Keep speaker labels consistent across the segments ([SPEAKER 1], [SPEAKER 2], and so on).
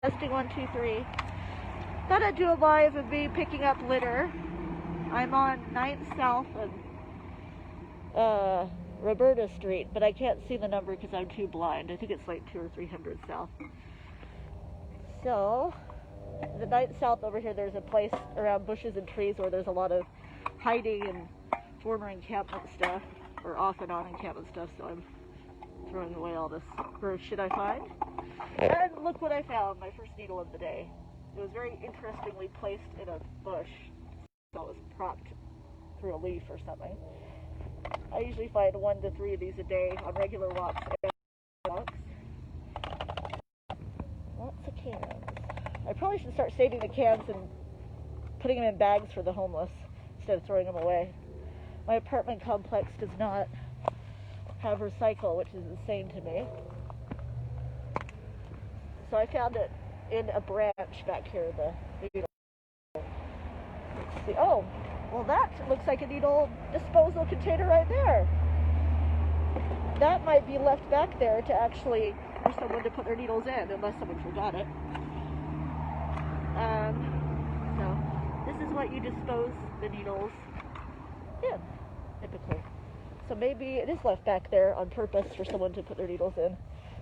[SPEAKER 1] Testing 1, 2, 3. Thought I'd do a live of me picking up litter. I'm on 9th South and Roberta Street, but I can't see the number because I'm too blind. I think it's like 200 or 300 south. So, the 9th South over here, there's a place around bushes and trees where there's a lot of hiding and former encampment stuff, or off and on encampment stuff, so I'm throwing away all this gross shit I find. And look what I found, my first needle of the day. It was very interestingly placed in a bush, so it was propped through a leaf or something. I usually find 1 to 3 of these a day on regular walks and walks. Lots of cans. I probably should start saving the cans and putting them in bags for the homeless instead of throwing them away. My apartment complex does not have recycle, which is insane to me. So I found it in a branch back here, the needle. Let's see. Oh, well that looks like a needle disposal container right there. That might be left back there to actually for someone to put their needles in, unless someone forgot it. So this is what you dispose the needles in, typically. So maybe it is left back there on purpose for someone to put their needles in,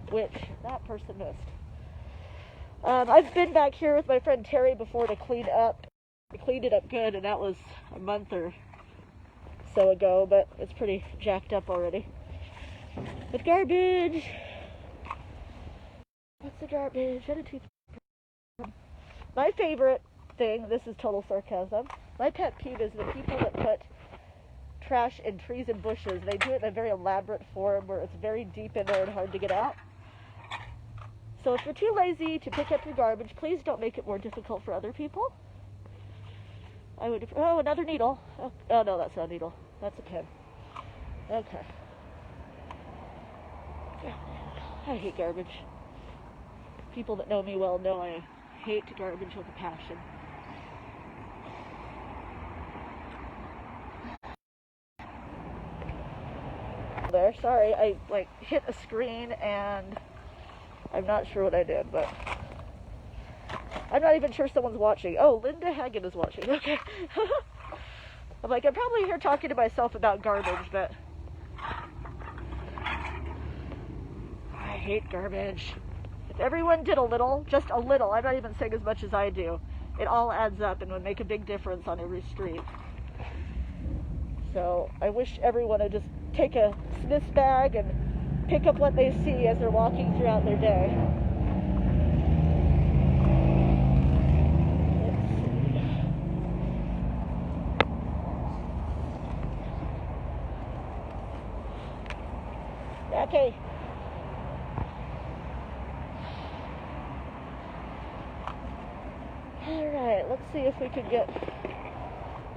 [SPEAKER 1] which that person missed. I've been back here with my friend Terry before to clean up. I cleaned it up good, and that was a month or so ago, but it's pretty jacked up already. With garbage. What's the garbage? My favorite thing, this is total sarcasm, my pet peeve is the people that put trash in trees and bushes. They do it in a very elaborate form where it's very deep in there and hard to get out. So if you're too lazy to pick up your garbage, please don't make it more difficult for other people. Oh, another needle. Oh no, that's not a needle. That's a pin. Okay. I hate garbage. People that know me well know I hate garbage with a passion. There, sorry, I hit a screen and I'm not sure what I did, but I'm not even sure someone's watching. Oh, Linda Hagen is watching. Okay. I'm probably here talking to myself about garbage, but I hate garbage. If everyone did a little, just a little, I'm not even saying as much as I do, it all adds up and would make a big difference on every street. So I wish everyone would just take a Smith's bag and pick up what they see as they're walking throughout their day. Okay. Alright, let's see if we can get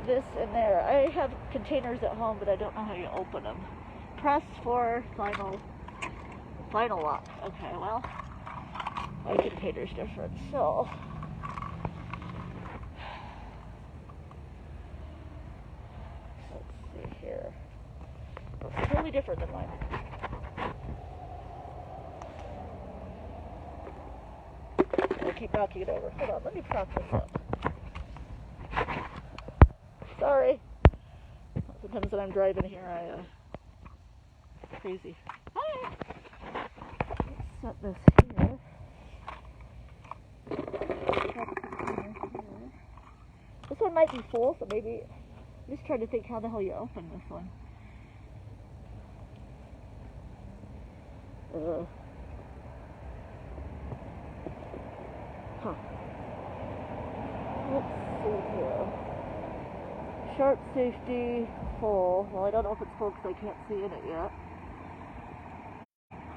[SPEAKER 1] this in there. I have containers at home, but I don't know how you open them. Press for final lock. Okay, well, my container's different, so let's see here. It's totally different than mine. I'll keep knocking it over. Hold on, let me prop this up. Sorry. Sometimes when I'm driving here, crazy. Hi. Let's set this here. This one might be full, so maybe I'm just trying to think how the hell you open this one. Huh. Let's see here. Sharp safety full. Well, I don't know if it's full because I can't see in it yet.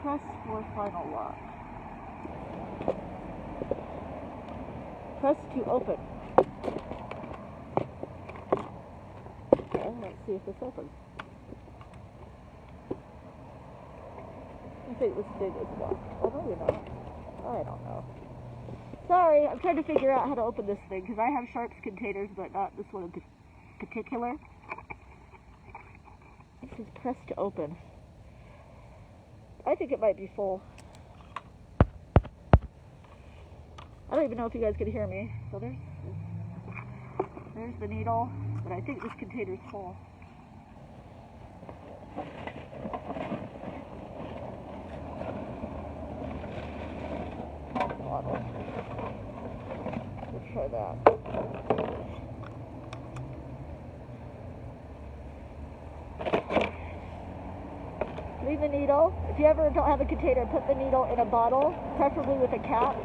[SPEAKER 1] Press for final lock. Press to open. Okay, let's see if this opens. I think this thing is locked. Oh, maybe not. I don't know. Sorry, I'm trying to figure out how to open this thing because I have Sharps containers, but not this one in particular. This is press to open. I think it might be full. I don't even know if you guys can hear me. So there's the needle, but I think this container's full. Bottle. Let's try that. Leave the needle. If you ever don't have a container, put the needle in a bottle, preferably with a cap,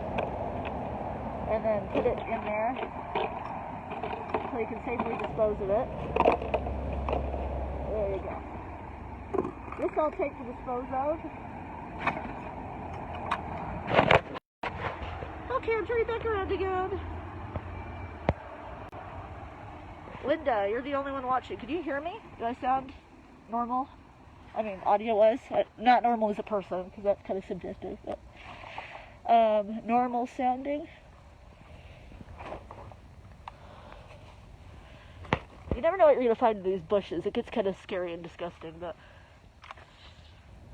[SPEAKER 1] and then put it in there so you can safely dispose of it. There you go. This I'll take to dispose of. Okay, I'm turning back around again. Linda, you're the only one watching. Can you hear me? Do I sound normal? I mean, audio-wise. Not normal as a person, because that's kind of subjective. But normal sounding. You never know what you're going to find in these bushes. It gets kind of scary and disgusting, but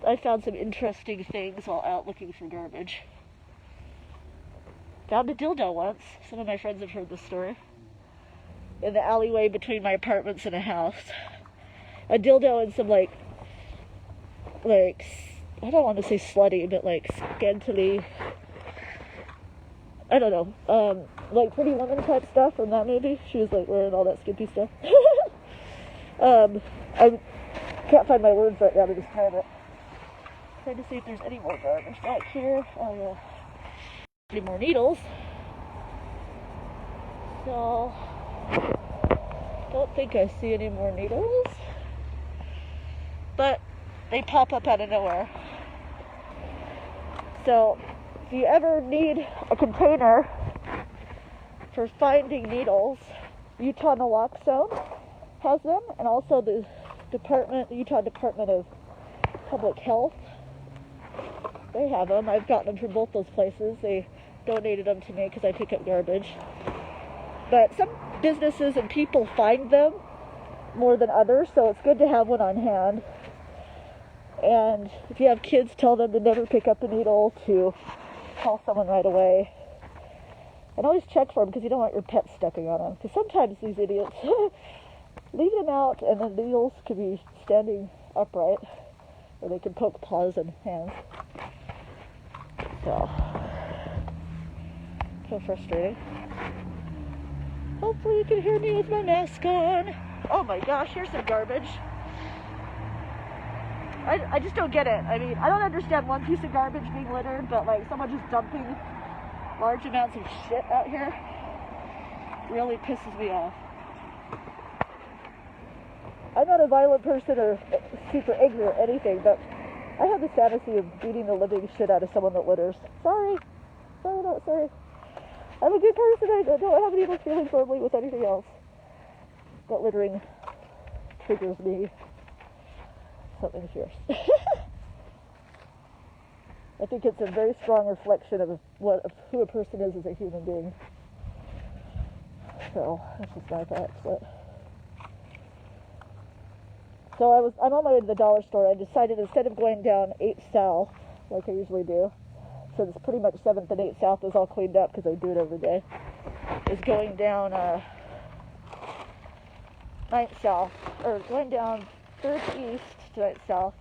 [SPEAKER 1] I found some interesting things while out looking for garbage. Found a dildo once. Some of my friends have heard this story. In the alleyway between my apartments and a house. A dildo and some like, I don't want to say slutty, but like scantily, I don't know, like Pretty Woman type stuff from that movie. She was like wearing all that skimpy stuff. I can't find my words right now to describe it. Trying to see if there's any more garbage back here. Oh yeah. Any more needles. So, don't think I see any more needles. But they pop up out of nowhere. So, if you ever need a container for finding needles, Utah Naloxone has them, and also the Utah Department of Public Health. They have them. I've gotten them from both those places. They donated them to me because I pick up garbage. But some businesses and people find them more than others, so it's good to have one on hand. And if you have kids, tell them to never pick up a needle, to call someone right away. And always check for them because you don't want your pet stepping on them. Because sometimes these idiots leave them out and the needles could be standing upright, or they can poke paws and hands. So frustrating. Hopefully you can hear me with my mask on. Oh my gosh, here's some garbage. I just don't get it. I mean, I don't understand one piece of garbage being littered, but like someone just dumping large amounts of shit out here really pisses me off. I'm not a violent person or super angry or anything, but I have the fantasy of beating the living shit out of someone that litters. Sorry. I'm a good person. I don't have any of those feelings normally with anything else. But littering triggers me. Something fierce. I think it's a very strong reflection of who a person is as a human being. So that's just my thoughts. But so I'm on my way to the dollar store. I decided instead of going down 8th South like I usually do, since pretty much 7th and 8th South is all cleaned up because I do it every day, is going down 9th South, or going down 3rd East to 9th South,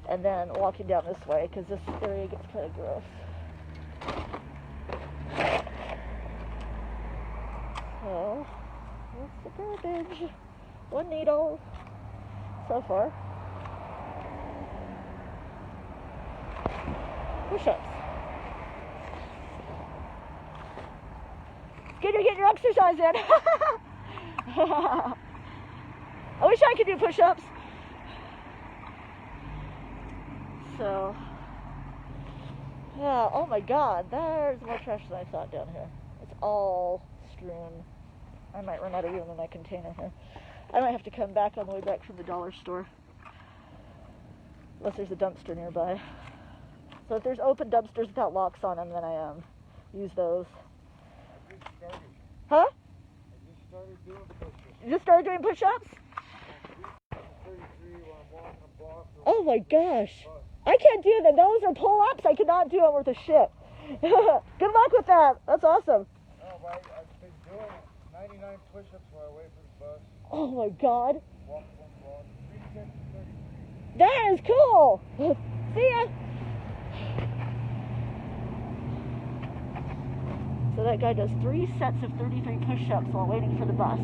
[SPEAKER 1] and then walking down this way because this area gets kind of gross. So, what's the garbage? One needle so far. Push-ups. It's good you're getting your exercise in. I wish I could do push-ups. So, yeah, oh my god, there's more trash than I thought down here. It's all strewn. I might run out of room in my container here. I might have to come back on the way back from the dollar store. Unless there's a dumpster nearby. So if there's open dumpsters without locks on them, then I use those.
[SPEAKER 2] I just started.
[SPEAKER 1] Huh?
[SPEAKER 2] I just started doing push-ups.
[SPEAKER 1] You just started doing push-ups?
[SPEAKER 2] 33 when I'm walking a block.
[SPEAKER 1] Oh my gosh. I can't do them. Those are pull-ups. I cannot do them worth a shit. Good luck with that. That's awesome.
[SPEAKER 2] No, but I've been doing 99 push-ups while I wait for the bus.
[SPEAKER 1] Oh my God.
[SPEAKER 2] Walk one block. 3 sets of 33.
[SPEAKER 1] That is cool. See ya. So that guy does 3 sets of 33 push-ups while waiting for the bus.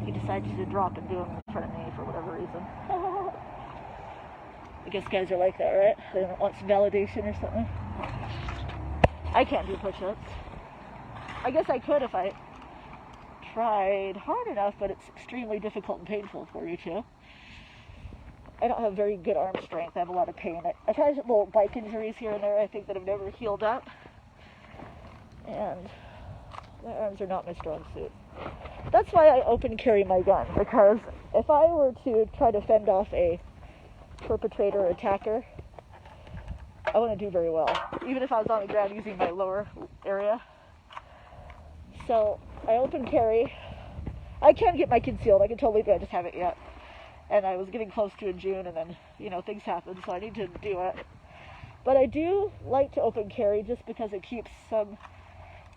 [SPEAKER 1] He decides to drop and do them in front of me for whatever reason. I guess guys are like that, right? They want some validation or something. I can't do push-ups. I guess I could if I tried hard enough, but it's extremely difficult and painful for you too. I don't have very good arm strength. I have a lot of pain. I've had little bike injuries here and there, I think, that have never healed up. And my arms are not my strong suit. That's why I open carry my gun, because if I were to try to fend off a perpetrator or attacker, I wouldn't do very well, even if I was on the ground using my lower area. So I open carry. I can get my concealed. I can totally do it. I just haven't yet. And I was getting close to in June, and then, things happen, so I need to do it. But I do like to open carry just because it keeps some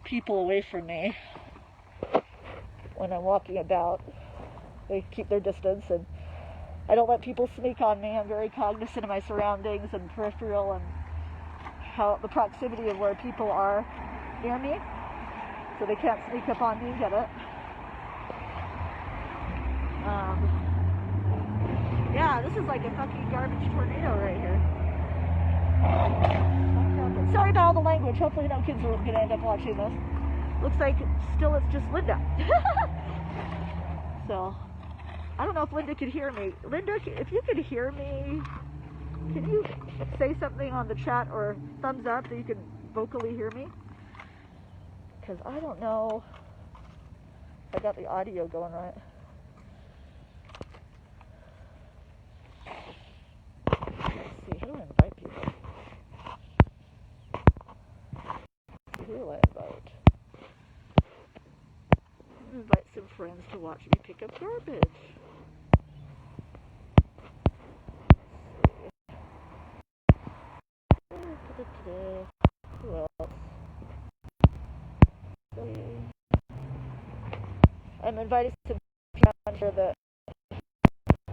[SPEAKER 1] people away from me when I'm walking about. They keep their distance, and I don't let people sneak on me. I'm very cognizant of my surroundings and peripheral and how the proximity of where people are near me, so they can't sneak up on me and get it. Yeah, this is like a fucking garbage tornado right here. Sorry about all the language. Hopefully no kids are going to end up watching this. Looks like still it's just Linda. So, I don't know if Linda could hear me. Linda, if you could hear me, can you say something on the chat or thumbs up so you can vocally hear me? Because I don't know if I got the audio going right. Let's see, how do I invite people? Who do I invite? I'm gonna invite some friends to watch me pick up garbage. Who else? I'm inviting some people that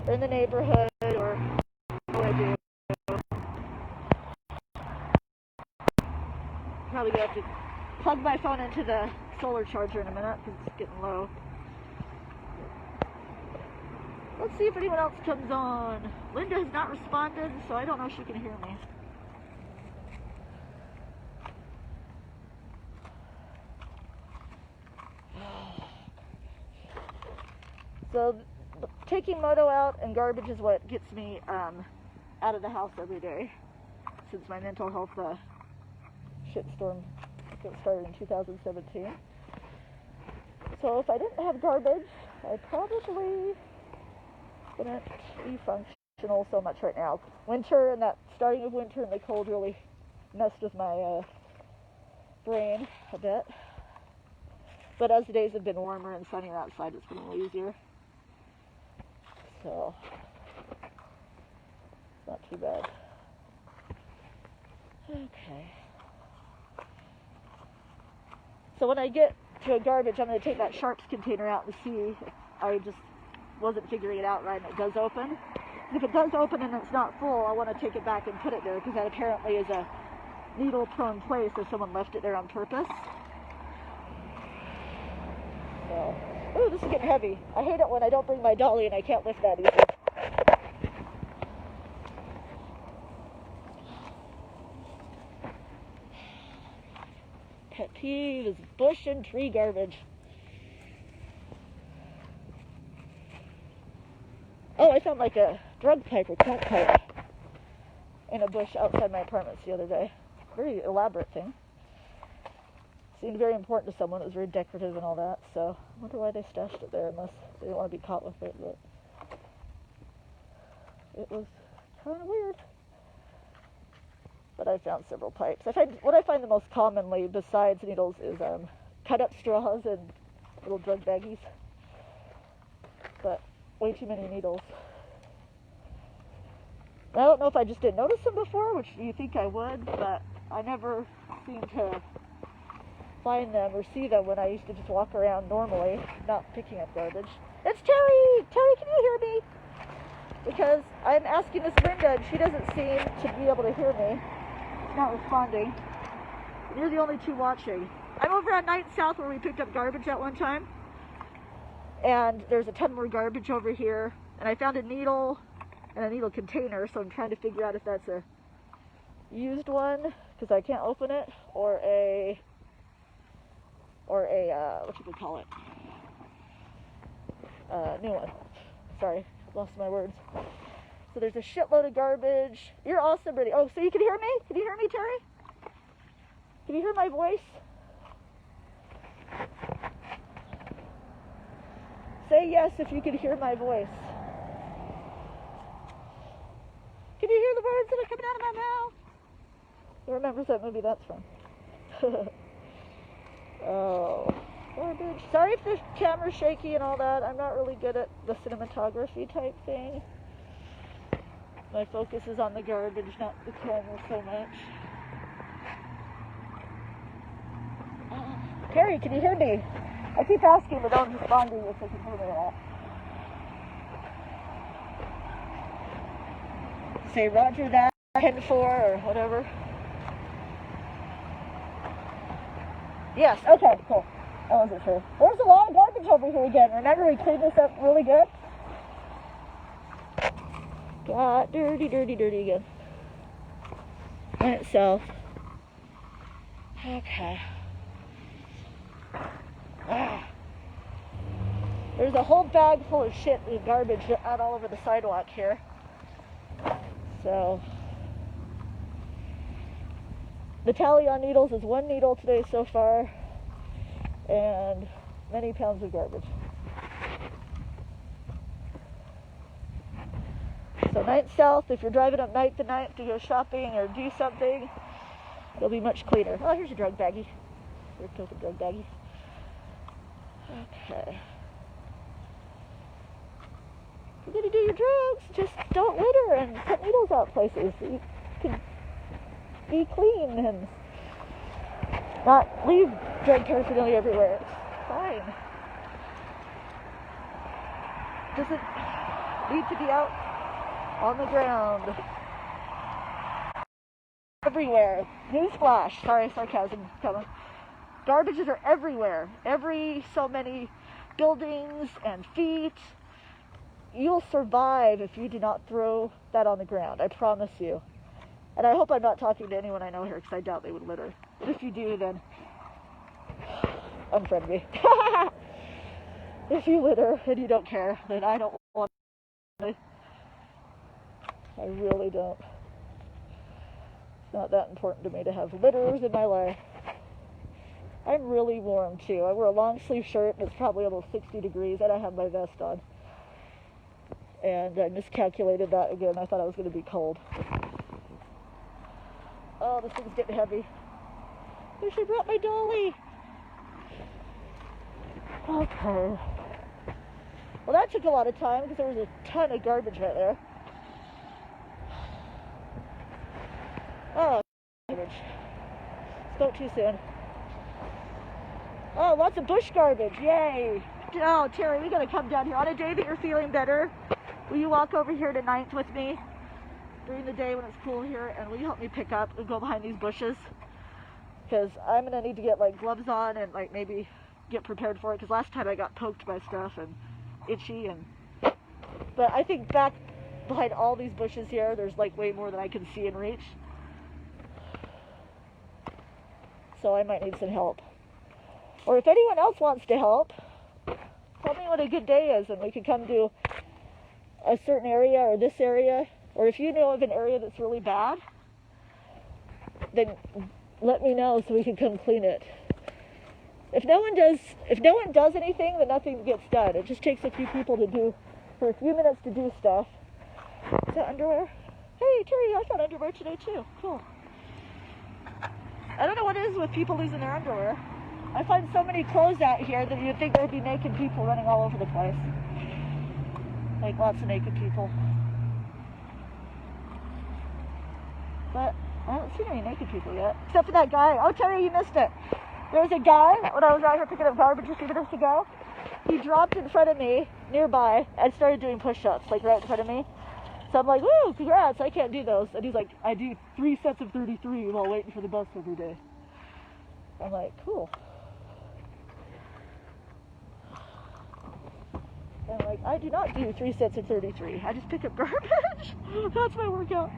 [SPEAKER 1] are in the neighborhood or what I do. Probably gonna have to plug my phone into the solar charger in a minute because it's getting low. Let's see if anyone else comes on. Linda has not responded, so I don't know if she can hear me. So taking Moto out and garbage is what gets me out of the house every day since my mental health shitstorm started in 2017. So if I didn't have garbage, I probably wouldn't be functional so much right now. Winter and that starting of winter and the cold really messed with my brain a bit. But as the days have been warmer and sunnier outside, it's been a little easier. So, it's not too bad. Okay. So when I get to a garbage, I'm going to take that Sharps container out and see. I just wasn't figuring it out right, and it does open. If it does open and it's not full, I want to take it back and put it there, because that apparently is a needle-prone place if someone left it there on purpose. So, ooh, this is getting heavy. I hate it when I don't bring my dolly and I can't lift that easy. Pet peeve is bush and tree garbage. Oh, I found like a drug pipe or crack pipe in a bush outside my apartments the other day. Very elaborate thing. Seemed very important to someone. It was very decorative and all that. So I wonder why they stashed it there, unless they didn't want to be caught with it. But it was kind of weird. But I found several pipes. What I find the most commonly, besides needles, is cut-up straws and little drug baggies. But way too many needles. I don't know if I just didn't notice them before, which you think I would, but I never seem to find them or see them when I used to just walk around normally, not picking up garbage. It's Terry! Terry, can you hear me? Because I'm asking Miss Brenda and she doesn't seem to be able to hear me. She's not responding. You're the only two watching. I'm over on 9th South where we picked up garbage at one time. And there's a ton more garbage over here. And I found a needle and a needle container, so I'm trying to figure out if that's a used one, because I can't open it, or a what you could call it, new one. Sorry, lost my words. So there's a shitload of garbage. You're awesome, Brittany. Oh, so you can hear me? Can you hear me, Terry? Can you hear my voice? Say yes if you can hear my voice. Can you hear the words that are coming out of my mouth? Who remembers that movie that's from? Oh, garbage. Sorry if the camera's shaky and all that. I'm not really good at the cinematography type thing. My focus is on the garbage, not the camera so much. Carrie, can you hear me? I keep asking, but don't respond if I can hear me at all. Say Roger that, 10-4 or whatever. Yes, okay, cool. I wasn't sure. There's a lot of garbage over here again. Remember we cleaned this up really good? Got dirty again. And itself. Okay. There's a whole bag full of shit and garbage out all over the sidewalk here. So, the tally on needles is 1 needle today so far, and many pounds of garbage. So 9th South, if you're driving up 9th and 9th to go shopping or do something, it'll be much cleaner. Oh, here's your drug baggie. Your token drug baggie. Okay. If you're gonna do your drugs, just don't litter and put needles out places. You can be clean and not leave drug paraphernalia everywhere. It's fine. Doesn't need to be out on the ground. Everywhere. Newsflash. Sorry, sarcasm coming. Garbages are everywhere. Every so many buildings and feet. You'll survive if you do not throw that on the ground. I promise you. And I hope I'm not talking to anyone I know here, because I doubt they would litter. But if you do, then unfriend me. If you litter and you don't care, then I don't want to. I really don't. It's not that important to me to have litters in my life. I'm really warm too. I wear a long sleeve shirt and it's probably almost 60 degrees and I have my vest on. And I miscalculated that again. I thought I was going to be cold. Oh, this thing's getting heavy. I wish I brought my dolly. Okay. Well, that took a lot of time because there was a ton of garbage right there. Oh, garbage. Spoke too soon. Oh, lots of bush garbage. Yay. Oh, Terry, we got to come down here. On a day that you're feeling better, will you walk over here to 9th with me during the day when it's cool here, and will you help me pick up and go behind these bushes? Because I'm going to need to get like gloves on and like maybe get prepared for it, because last time I got poked by stuff and itchy. But I think back behind all these bushes here, there's like way more than I can see and reach. So I might need some help. Or if anyone else wants to help, tell me what a good day is and we can come to a certain area or this area. Or if you know of an area that's really bad, then let me know so we can come clean it. If no one does anything, then nothing gets done. It just takes a few people for a few minutes to do stuff. Is that underwear? Hey, Terry, I found underwear today too. Cool. I don't know what it is with people losing their underwear. I find so many clothes out here that you'd think there'd be naked people running all over the place. Like lots of naked people. But I haven't seen any naked people yet. Except for that guy. Oh, Terry, you missed it. There was a guy, when I was out here picking up garbage a few minutes ago, he dropped in front of me, nearby, and started doing push-ups, like right in front of me. So I'm like, woo, congrats, I can't do those. And he's like, I do 3 sets of 33 while waiting for the bus every day. I'm like, cool. And I'm like, I do not do 3 sets of 33. I just pick up garbage. That's my workout.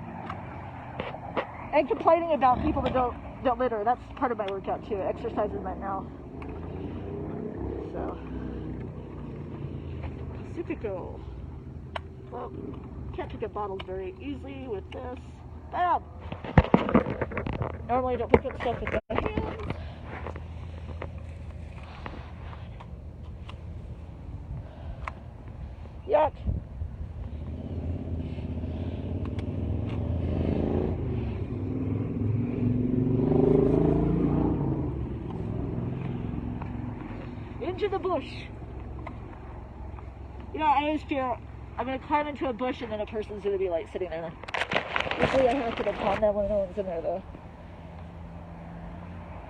[SPEAKER 1] And complaining about people that don't litter. That's part of my workout too. Exercise is my mouth. So, Pacifico. Well, can't pick up bottles very easily with this. Bam! Normally I don't pick up stuff with my hands. Yuck. Into the bush. You know, I always fear I'm going to climb into a bush and then a person's going to be like sitting there. Usually I happen upon them when no one's in there though.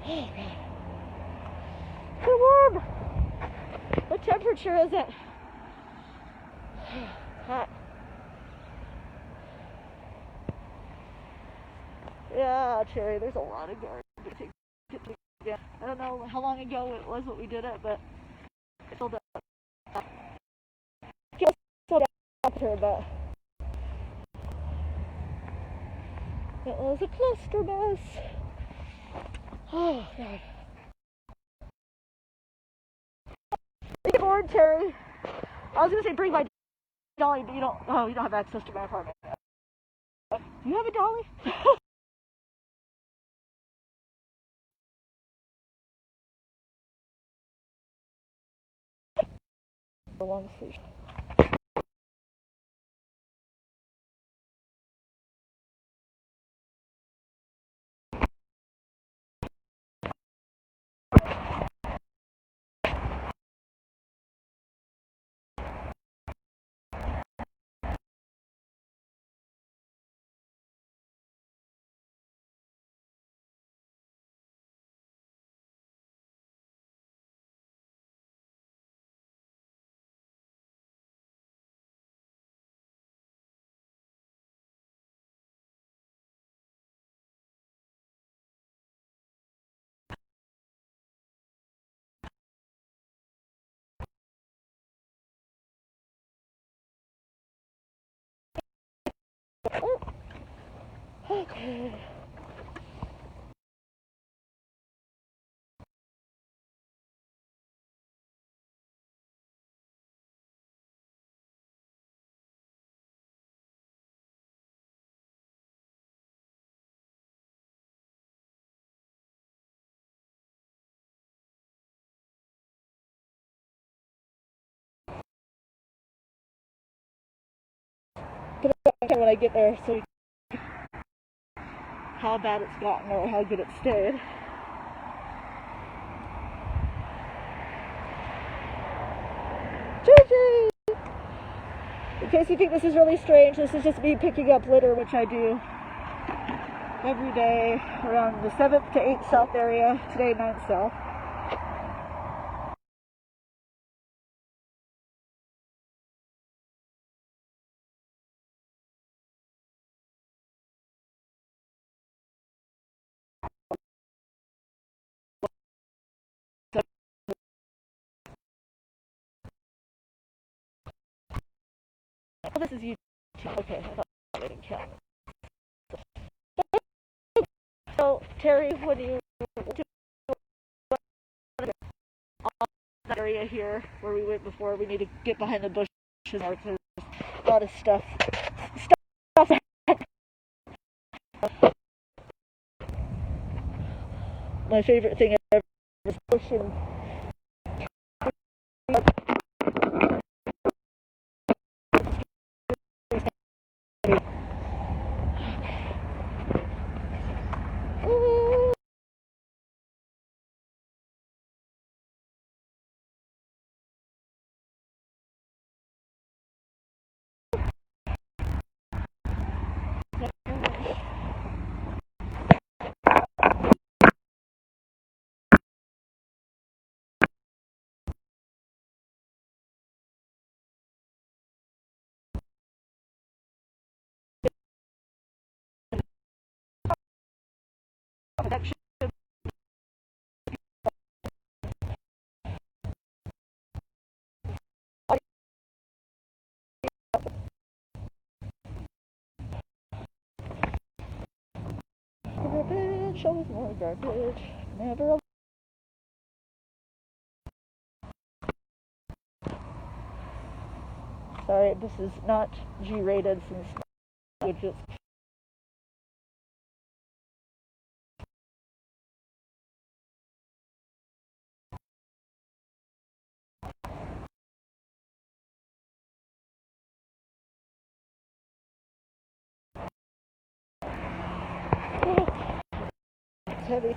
[SPEAKER 1] Oh god. So warm. What temperature is it? Hot. Yeah, Cherry, there's a lot of garbage. Yeah, I don't know how long ago it was what we did it, but it filled up. I feel so down to her, but it was a cluster mess. Oh god. Get bored, Terry. I was gonna say bring my dolly, but you don't. Oh, you don't have access to my apartment. Do you have a dolly? A long sleeve. Okay. When I get there, so how bad it's gotten or how good it stayed. Gigi! In case you think this is really strange, this is just me picking up litter, which I do every day around the 7th to 8th South area. Today, 9th South. Oh, this is YouTube. Okay, I thought I didn't count. So, Terry, when you do that area here where we went before, we need to get behind the bushes. There's a lot of stuff. My favorite thing ever is pushing. Connection. Garbage, always more garbage. Never. Sorry, this is not G-rated since languages. It's heavy.